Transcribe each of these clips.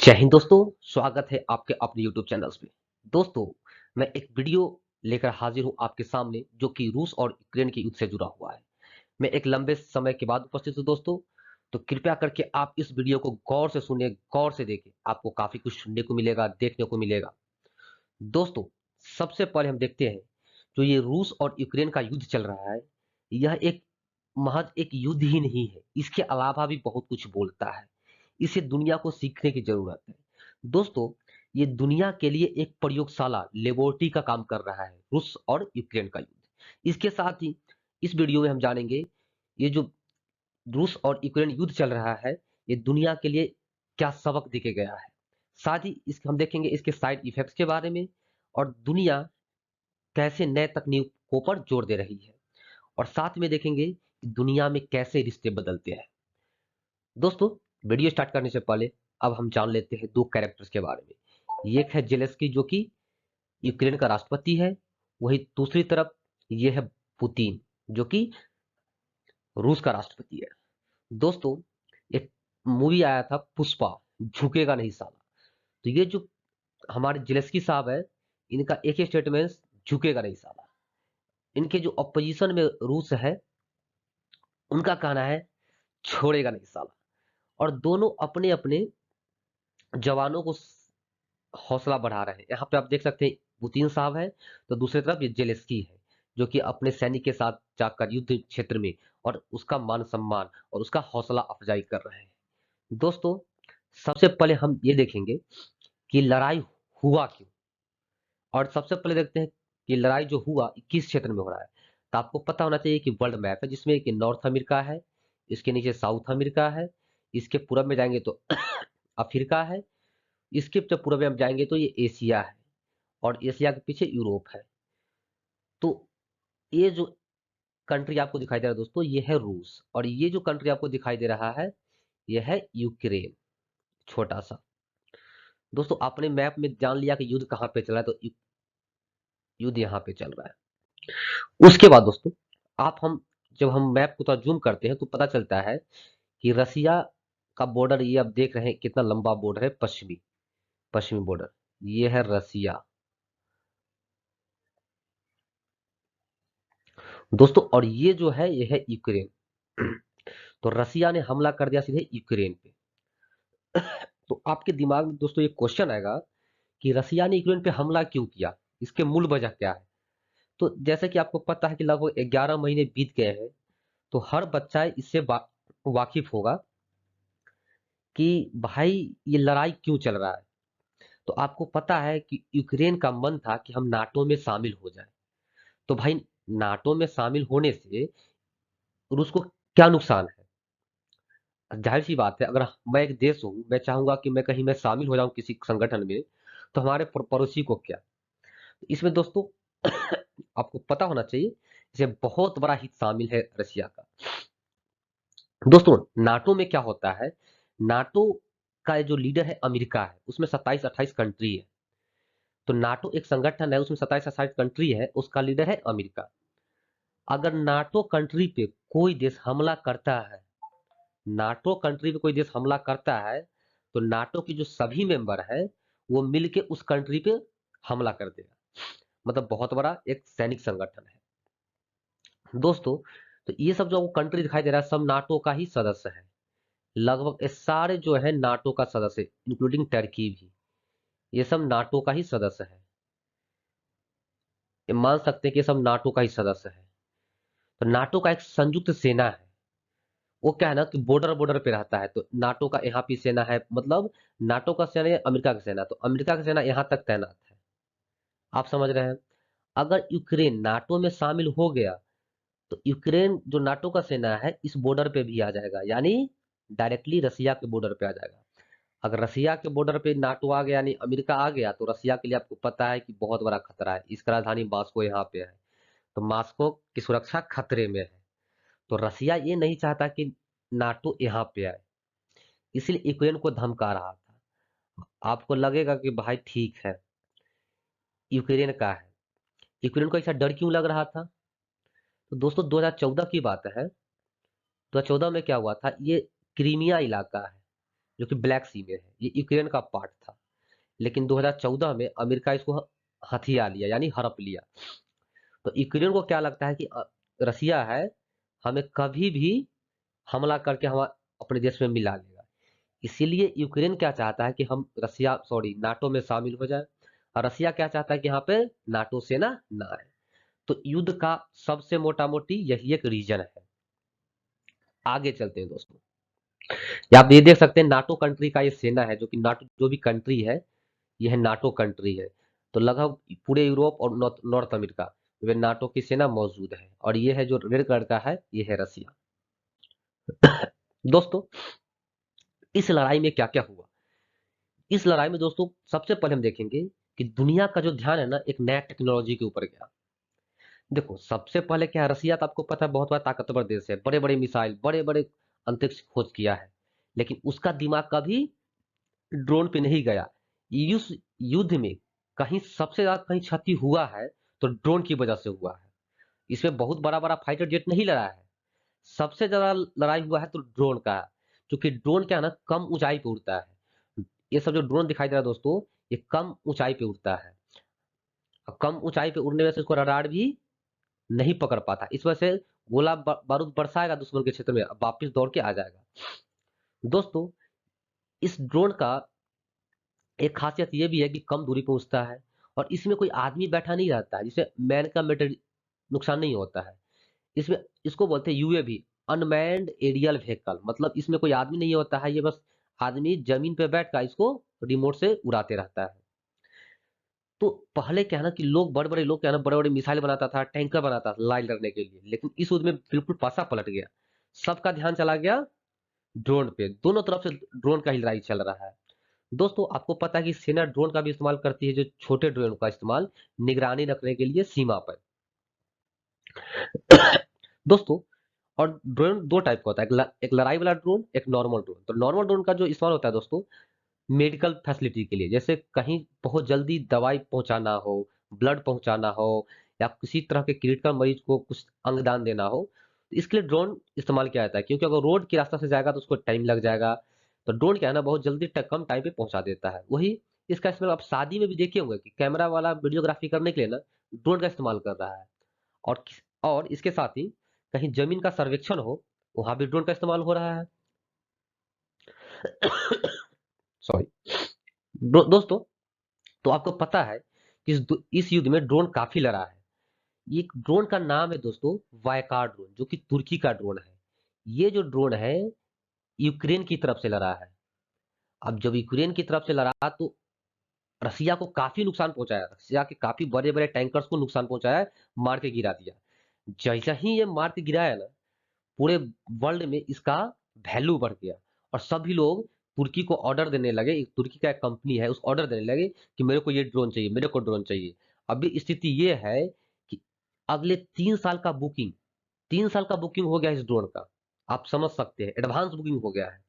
जय हिंद दोस्तों। स्वागत है आपके अपने यूट्यूब चैनल्स पे। दोस्तों, मैं एक वीडियो लेकर हाजिर हूं आपके सामने जो कि रूस और यूक्रेन के युद्ध से जुड़ा हुआ है। मैं एक लंबे समय के बाद उपस्थित हूं दोस्तों। तो कृपया करके आप इस वीडियो को गौर से सुनिए, गौर से देखें। आपको काफी कुछ सुनने को मिलेगा, देखने को मिलेगा। दोस्तों, सबसे पहले हम देखते हैं जो ये रूस और यूक्रेन का युद्ध चल रहा है। यह एक महज एक युद्ध ही नहीं है, इसके अलावा भी बहुत कुछ बोलता है। इसे दुनिया को सीखने की जरूरत है। दोस्तों, ये दुनिया के लिए एक प्रयोगशाला लेबोरेटरी का काम कर रहा है, रूस और यूक्रेन का युद्ध। इसके साथ ही इस वीडियो में हम जानेंगे ये जो रूस और यूक्रेन युद्ध चल रहा है, ये दुनिया के लिए क्या सबक देके गया है। साथ ही इस हम देखेंगे इसके साइड इफेक्ट्स के बारे में, और दुनिया कैसे नए तकनीकों पर जोर दे रही है। और साथ में देखेंगे कि दुनिया में कैसे रिश्ते बदलते हैं। दोस्तों, वीडियो स्टार्ट करने से पहले अब हम जान लेते हैं दो कैरेक्टर्स के बारे में। एक है जेलेंस्की जो कि यूक्रेन का राष्ट्रपति है, वही दूसरी तरफ ये है पुतिन जो कि रूस का राष्ट्रपति है। दोस्तों, एक मूवी आया था पुष्पा, झुकेगा नहीं साला। तो ये जो हमारे जेलेंस्की साहब है, इनका एक ही स्टेटमेंट, झुकेगा नहीं साला। इनके जो अपोजिशन में रूस है, उनका कहना है छोड़ेगा नहीं साला। और दोनों अपने अपने जवानों को हौसला बढ़ा रहे हैं। यहाँ पे आप देख सकते हैं पुतिन साहब है, तो दूसरी तरफ ये जेलेंस्की है जो कि अपने सैनिक के साथ जाकर युद्ध क्षेत्र में और उसका मान सम्मान और उसका हौसला अफजाई कर रहे हैं। दोस्तों, सबसे पहले हम ये देखेंगे कि लड़ाई हुआ क्यों। और सबसे पहले देखते हैं कि लड़ाई जो हुआ किस क्षेत्र में हो रहा है। तो आपको पता होना चाहिए कि वर्ल्ड मैप है जिसमें कि नॉर्थ अमेरिका है, इसके नीचे साउथ अमेरिका है, इसके पूरब में जाएंगे तो अफ्रीका है, इसके जब पूरब में हम जाएंगे तो ये एशिया है, और एशिया के पीछे यूरोप है। तो ये जो कंट्री आपको दिखाई दे रहा है दोस्तों, ये है रूस, और ये जो कंट्री आपको दिखाई दे रहा है, ये है यूक्रेन, छोटा सा। दोस्तों, आपने मैप में जान लिया कि युद्ध कहाँ पे चल रहा है, तो युद्ध यहाँ पे चल रहा है। उसके बाद दोस्तों, आप हम जब हम मैप को थोड़ा जूम करते हैं तो पता चलता है कि रसिया का बॉर्डर, ये आप देख रहे हैं कितना लंबा बॉर्डर है, पश्चिमी पश्चिमी बॉर्डर, ये है रसिया दोस्तों। और ये जो है ये है यूक्रेन। तो रसिया ने हमला कर दिया सीधे यूक्रेन पे। तो आपके दिमाग में दोस्तों ये क्वेश्चन आएगा कि रसिया ने यूक्रेन पे हमला क्यों किया, इसके मूल वजह क्या है। तो जैसे कि आपको पता है कि लगभग 11 महीने बीत गए हैं, तो हर बच्चा इससे वाकिफ होगा कि भाई ये लड़ाई क्यों चल रहा है। तो आपको पता है कि यूक्रेन का मन था कि हम नाटो में शामिल हो जाए। तो भाई, नाटो में शामिल होने से रूस को क्या नुकसान है। जाहिर सी बात है, अगर मैं एक देश हूं, मैं चाहूंगा कि मैं कहीं मैं शामिल हो जाऊं किसी संगठन में, तो हमारे पड़ोसी को क्या। इसमें दोस्तों आपको पता होना चाहिए, इसे बहुत बड़ा हित शामिल है रशिया का। दोस्तों, नाटो में क्या होता है, नाटो का जो लीडर है अमेरिका है, उसमें 27-28 कंट्री है। तो नाटो एक संगठन है, उसमें 27-28 कंट्री है, उसका लीडर है अमेरिका। अगर नाटो कंट्री पे कोई देश हमला करता है, नाटो कंट्री पे कोई देश हमला करता है, तो नाटो की जो सभी मेंबर है वो मिलके उस कंट्री पे हमला कर देगा। मतलब बहुत बड़ा एक सैनिक संगठन है दोस्तों। तो ये सब जो कंट्री दिखाई दे रहा है, सब नाटो का ही सदस्य है। लगभग ये सारे जो है नाटो का सदस्य, इंक्लूडिंग टर्की भी, ये सब नाटो का ही सदस्य है। ये मान सकते हैं कि ये सब नाटो का ही सदस्य है। तो नाटो का एक संयुक्त सेना है। वो क्या है ना कि बॉर्डर बॉर्डर पे रहता है। तो नाटो का यहाँ पे सेना है, मतलब नाटो का सेना या अमेरिका का सेना, तो अमेरिका का सेना यहाँ तक तैनात है। आप समझ रहे हैं। अगर यूक्रेन नाटो में शामिल हो गया, तो यूक्रेन जो नाटो का सेना है इस बॉर्डर पे भी आ जाएगा, यानी डायरेक्टली रसिया के बॉर्डर पे आ जाएगा। अगर रसिया के बॉर्डर पे नाटो आ गया, यानी अमेरिका आ गया, तो रसिया के लिए आपको पता है कि बहुत बड़ा खतरा है। इसका राजधानी मॉस्को यहाँ पे है, तो मॉस्को की सुरक्षा खतरे में है। तो रसिया ये नहीं चाहता कि नाटो यहाँ पे आए, इसलिए यूक्रेन को धमका रहा था। आपको लगेगा कि भाई ठीक है, यूक्रेन का है, यूक्रेन को ऐसा डर क्यों लग रहा था। तो दोस्तों, 2014 की बात है। 2014 में क्या हुआ था, ये क्रीमिया इलाका है, जो कि ब्लैक सी में है, ये यूक्रेन का पार्ट था। लेकिन 2014 में अमेरिका इसको हथिया लिया, यानी हड़प लिया। तो यूक्रेन को क्या लगता है कि रसिया है, हमें कभी भी हमला करके हम अपने देश में मिला लेगा। इसीलिए यूक्रेन क्या चाहता है कि हम रसिया सॉरी नाटो में शामिल हो जाए, और रसिया क्या चाहता है कि यहाँ पे नाटो सेना ना आए। तो युद्ध का सबसे मोटा मोटी यही एक रीजन है। आगे चलते हैं दोस्तों, ये आप ये देख सकते हैं नाटो कंट्री का ये सेना है, जो कि नाटो जो भी कंट्री है, यह नाटो कंट्री है। तो लगभग पूरे यूरोप और नॉर्थ नॉर्थ अमेरिका में नाटो की सेना मौजूद है, और ये है जो रेड कलर का है, ये है रसिया। दोस्तों, इस लड़ाई में क्या क्या हुआ। इस लड़ाई में दोस्तों सबसे पहले हम देखेंगे कि दुनिया का जो ध्यान है ना, एक नया टेक्नोलॉजी के ऊपर गया। देखो, सबसे पहले क्या है, रसिया तो आपको पता है बहुत बड़ा ताकतवर देश है, बड़े बड़े मिसाइल, बड़े बड़े अंतरिक्ष खोज किया है। लेकिन उसका दिमाग कभी ड्रोन पे नहीं गया। इस युद्ध में कहीं सबसे ज्यादा कहीं क्षति हुआ है तो ड्रोन की वजह से हुआ है। इसमें बहुत बड़ा बड़ा फाइटर जेट नहीं लड़ा है, सबसे ज्यादा लड़ाई हुआ है तो ड्रोन का है। क्योंकि ड्रोन क्या है ना, कम ऊंचाई पे उड़ता है। ये सब जो ड्रोन दिखाई दे रहा है दोस्तों, ये कम ऊंचाई पे उड़ता है, और कम ऊंचाई पे उड़ने वजह से इसको रडार भी नहीं पकड़ पाता। इस वजह से गोला बारूद बरसाएगा दुश्मन के क्षेत्र में, वापिस दौड़ के आ जाएगा। दोस्तों, इस ड्रोन का एक खासियत ये भी है कि कम दूरी पहुंचता है, और इसमें कोई आदमी बैठा नहीं रहता है, जिससे मैन का मेटेरियल नुकसान नहीं होता है। इसमें इसको बोलते हैं यूएवी, अनमैन्ड एरियल व्हीकल। मतलब इसमें कोई आदमी नहीं होता है, ये बस आदमी जमीन पे बैठ कर इसको रिमोट से उड़ाते रहता है। तो पहले क्या है ना कि बड़े बड़े लोग क्या है ना, बड़े बड़े मिसाइल बनाता था, टैंकर बनाता था लड़ाई लड़ने के लिए। लेकिन इस युद्ध में बिल्कुल पासा पलट गया, सबका ध्यान चला गया ड्रोन पे। दोनों तरफ से ड्रोन का ही लड़ाई चल रहा है। दोस्तों, आपको पता है कि सेना ड्रोन का भी इस्तेमाल करती है, जो छोटे ड्रोन का इस्तेमाल निगरानी रखने के लिए सीमा पर। दोस्तों, और ड्रोन दो टाइप का होता है, एक लड़ाई वाला ड्रोन, एक नॉर्मल ड्रोन। तो नॉर्मल ड्रोन का जो इस्तेमाल होता है दोस्तों, मेडिकल फैसिलिटी के लिए, जैसे कहीं बहुत जल्दी दवाई पहुंचाना हो, ब्लड पहुंचाना हो, या किसी तरह के क्रिटिकल मरीज को कुछ अंगदान देना हो, तो इसके लिए ड्रोन इस्तेमाल किया जाता है। क्योंकि अगर रोड के रास्ता से जाएगा तो उसको टाइम लग जाएगा। तो ड्रोन क्या है ना, बहुत जल्दी कम टाइम पे पहुंचा देता है। वही इसका इस्तेमाल आप शादी में भी देखे होंगे कि कैमरा वाला वीडियोग्राफी करने के लिए ना ड्रोन का इस्तेमाल कर रहा है। और इसके साथ ही कहीं जमीन का सर्वेक्षण हो, वहां भी ड्रोन का इस्तेमाल हो रहा है। सॉरी। दोस्तों, तो आपको पता है कि इस युद्ध में ड्रोन काफी लड़ा है। ये एक ड्रोन का नाम है दोस्तों, वायकार ड्रोन, जो कि तुर्की का ड्रोन है। ये जो ड्रोन है, यूक्रेन की तरफ से लड़ा है। अब जब यूक्रेन की तरफ से लड़ा तो रसिया को काफी नुकसान पहुंचाया, रसिया के काफी बड़े बड़े टैंकर्स को नुकसान पहुंचाया, मार के गिरा दिया। जैसा ही ये मार के गिराया ना, पूरे वर्ल्ड में इसका वैल्यू बढ़ गया, और सभी लोग तुर्की को ऑर्डर देने लगे। तुर्की का एक कंपनी है, उस ऑर्डर देने लगे कि मेरे को ये ड्रोन चाहिए, मेरे को ड्रोन चाहिए। अभी स्थिति ये है कि अगले 3 साल का बुकिंग, 3 साल का बुकिंग हो गया इस ड्रोन का। आप समझ सकते हैं, एडवांस बुकिंग हो गया है।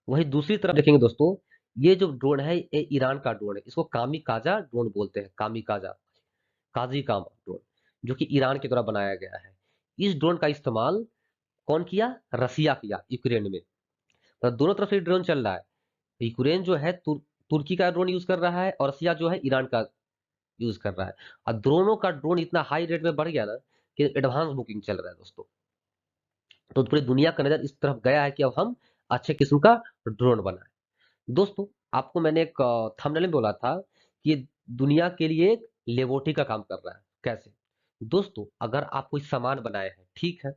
वहीं दूसरी तरफ देखेंगे दोस्तों, ये जो ड्रोन है, ये ईरान का ड्रोन है। इसको कामिकाजा ड्रोन बोलते हैं, कामिकाजा, काजी काम ड्रोन, जो कि ईरान के द्वारा बनाया गया है। इस ड्रोन का इस्तेमाल कौन किया? रसिया किया यूक्रेन में। तो दोनों तरफ से ड्रोन चल रहा है। यूक्रेन जो है तुर्की का ड्रोन यूज कर रहा है, और रसिया जो है ईरान का यूज कर रहा है। और दोनों का ड्रोन इतना हाई रेट में बढ़ गया ना कि एडवांस बुकिंग चल रहा है दोस्तों। तो पूरी दुनिया का नजर इस तरफ गया है कि अब हम अच्छे किस्म का ड्रोन बनाए। दोस्तों, आपको मैंने एक थंबनेल में बोला था कि ये दुनिया के लिए एक लेबोरेटरी का काम कर रहा है। कैसे? दोस्तों, अगर आप कोई सामान बनाए हैं, ठीक है,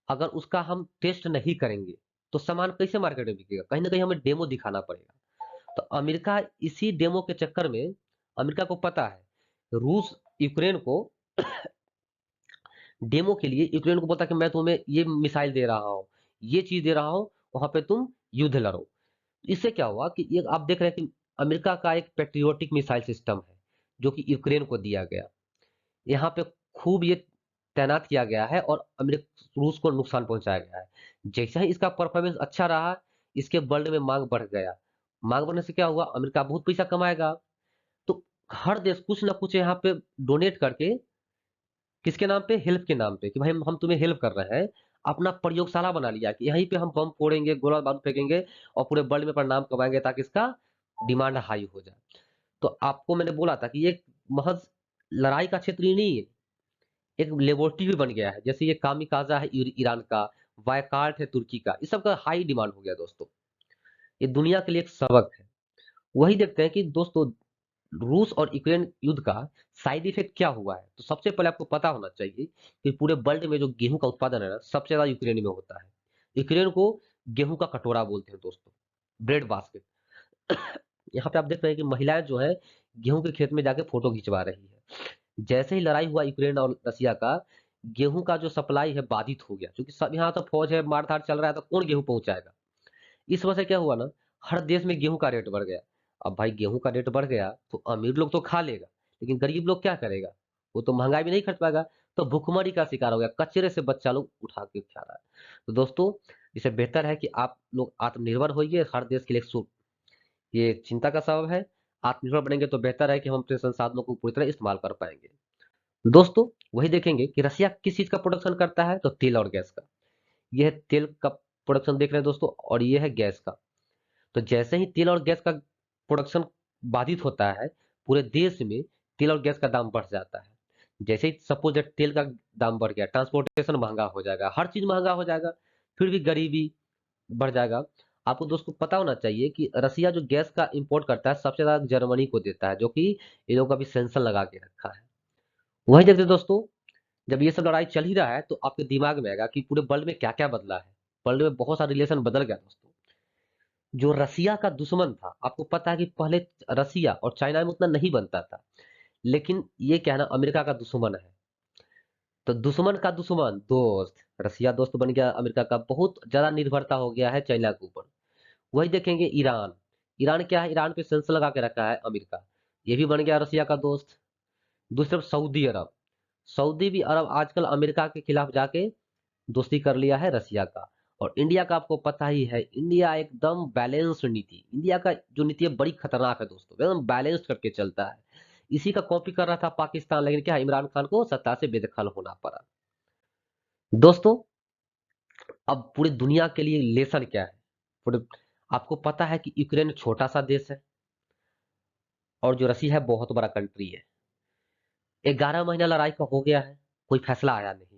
अगर उसका हम टेस्ट नहीं करेंगे तो सामान कैसे मार्केट में बिकेगा? कहीं ना कहीं हमें डेमो दिखाना पड़ेगा। तो अमेरिका इसी डेमो के चक्कर में, अमेरिका को पता है रूस यूक्रेन को डेमो के लिए यूक्रेन को बोलता है कि मैं तुम्हें ये मिसाइल दे रहा हूँ, ये चीज दे रहा हूँ, वहां पे तुम युद्ध लड़ो। इससे क्या हुआ कि ये आप देख रहे हैं कि अमेरिका का एक पेट्रियोटिक मिसाइल सिस्टम है, जो कि यूक्रेन को दिया गया। यहाँ पे खूब ये तैनात किया गया है, और अमेरिका रूस को नुकसान पहुंचाया गया है। जैसे ही इसका परफॉर्मेंस अच्छा रहा, इसके वर्ल्ड में मांग बढ़ गया। मांग बढ़ने से क्या हुआ, अमेरिका बहुत पैसा कमाएगा। तो हर देश कुछ ना कुछ यहाँ पे डोनेट करके, किसके नाम पे? हेल्प के नाम पे, कि भाई हम तुम्हें हेल्प कर रहे हैं, अपना प्रयोगशाला बना लिया कि यहीं पे हम बम फोड़ेंगे, गोला बारूद फेंकेंगे और पूरे वर्ल्ड में प्रणाम कमाएंगे ताकि इसका डिमांड हाई हो जाए। तो आपको मैंने बोला था कि ये महज लड़ाई का क्षेत्र ही नहीं है, एक लेबोरेटरी भी बन गया है। जैसे ये कामिकाजा है ईरान का, वायकार्ट है तुर्की का, इस सब का हाई डिमांड हो गया दोस्तों। ये दुनिया के लिए एक सबक है। वही देखते हैं कि दोस्तों रूस और यूक्रेन युद्ध का साइड इफेक्ट क्या हुआ है। तो सबसे पहले आपको पता होना चाहिए कि पूरे वर्ल्ड में जो गेहूं का उत्पादन है ना, सबसे ज्यादा यूक्रेन में होता है। यूक्रेन को गेहूं का कटोरा बोलते हैं दोस्तों, ब्रेड बास्केट। यहाँ पे आप देख रहे हैं कि महिलाएं जो है गेहूं के खेत में जाके फोटो खिंचवा रही है। जैसे ही लड़ाई हुआ यूक्रेन और रसिया का, गेहूं का जो सप्लाई है बाधित हो गया, क्योंकि सब यहाँ तो फौज है, मारधाड़ चल रहा है, तो कौन गेहूं पहुंचाएगा। इस वजह से क्या हुआ ना, हर देश में गेहूं का रेट बढ़ गया। अब भाई गेहूं का रेट बढ़ गया तो अमीर लोग तो खा लेगा, लेकिन गरीब लोग क्या करेगा, वो तो महंगाई में नहीं खर्च पाएगा। तो भुखमरी का शिकार हो गया, कचरे से बच्चा लोग उठा के खा रहा है। तो दोस्तों इससे बेहतर है कि आप लोग आत्मनिर्भर होइए, हर देश के लिए ये चिंता का सबब है। आत्मनिर्भर बनेंगे तो बेहतर है कि हम अपने संसाधनों को पूरी तरह इस्तेमाल कर पाएंगे। दोस्तों वही देखेंगे कि रसिया किस चीज का प्रोडक्शन करता है, तो तेल और गैस का। यह है तेल का प्रोडक्शन देख रहे हैं दोस्तों, और ये है गैस का। तो जैसे ही तेल और गैस का प्रोडक्शन बाधित होता है, पूरे देश में तेल और गैस का दाम बढ़ जाता है। जैसे ही सपोज दैट तेल का दाम बढ़ गया, ट्रांसपोर्टेशन महंगा हो जाएगा, हर चीज महंगा हो जाएगा, फिर भी गरीबी बढ़ जाएगा। आपको दोस्तों पता होना चाहिए कि रसिया जो गैस का इंपोर्ट करता है, सबसे ज्यादा जर्मनी को देता है, जो कि ये लोग अभी सेंसन लगा के रखा है। वही देखते दोस्तों, जब ये सब लड़ाई चल ही रहा है तो आपके दिमाग में आएगा कि पूरे वर्ल्ड में क्या क्या बदला है। वर्ल्ड में बहुत सारा रिलेशन बदल गया दोस्तों। जो रसिया का दुश्मन था, आपको पता है कि पहले रसिया और चाइना में उतना नहीं बनता था, लेकिन ये क्या है ना, अमेरिका का दुश्मन है। तो दुश्मन का दुश्मन दोस्त, रसिया दोस्त बन गया अमेरिका का, बहुत ज्यादा निर्भरता हो गया है चाइना के ऊपर। वही देखेंगे ईरान। ईरान क्या है, ईरान पे सेंसर लगा के रखा है अमेरिका, ये भी बन गया रसिया का दोस्त। दूसरी तरफ सऊदी अरब, सऊदी भी अरब आजकल अमेरिका के खिलाफ जाके दोस्ती कर लिया है रसिया का। और इंडिया का आपको पता ही है, इंडिया एकदम बैलेंस्ड नीति, इंडिया का जो नीति है बड़ी खतरनाक है दोस्तों, एकदम बैलेंस्ड करके चलता है। इसी का कॉपी कर रहा था पाकिस्तान, लेकिन क्या है, इमरान खान को सत्ता से बेदखल होना पड़ा। दोस्तों अब पूरी दुनिया के लिए लेसन क्या है, पूरे आपको पता है कि यूक्रेन छोटा सा देश है और जो रसिया है बहुत बड़ा कंट्री है। 11 महीना लड़ाई का हो गया है, कोई फैसला आया नहीं है।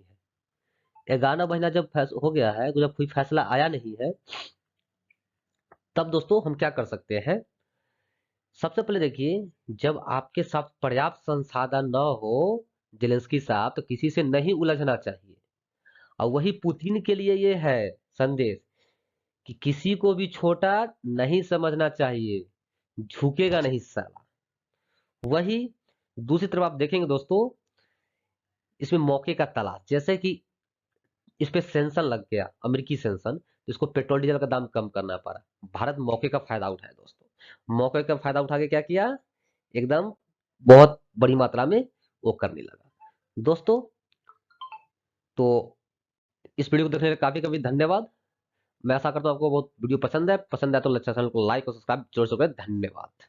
11 महीना जब हो गया है, जब कोई फैसला आया नहीं है, तब दोस्तों हम क्या कर सकते हैं। सबसे पहले देखिए, जब आपके साथ पर्याप्त संसाधन न हो जेलेंस्की साहब, तो किसी से नहीं उलझना चाहिए। और वही पुतिन के लिए ये है संदेश कि किसी को भी छोटा नहीं समझना चाहिए, झुकेगा नहीं साला। वही दूसरी तरफ आप देखेंगे दोस्तों, इसमें मौके का तलाश, जैसे कि इस पे सेंसन लग गया, अमेरिकी सेंसन, तो इसको पेट्रोल डीजल का दाम कम करना पड़ा। भारत मौके का फायदा उठाया दोस्तों, मौके का फायदा उठा के क्या किया, एकदम बहुत बड़ी मात्रा में वो करने लगा। दोस्तों तो इस वीडियो को देखने के लिए काफी काफी धन्यवाद। मैं आशा करता हूँ आपको बहुत वीडियो पसंद है तो चैनल को लाइक और सब्सक्राइब जरूर से करें। धन्यवाद।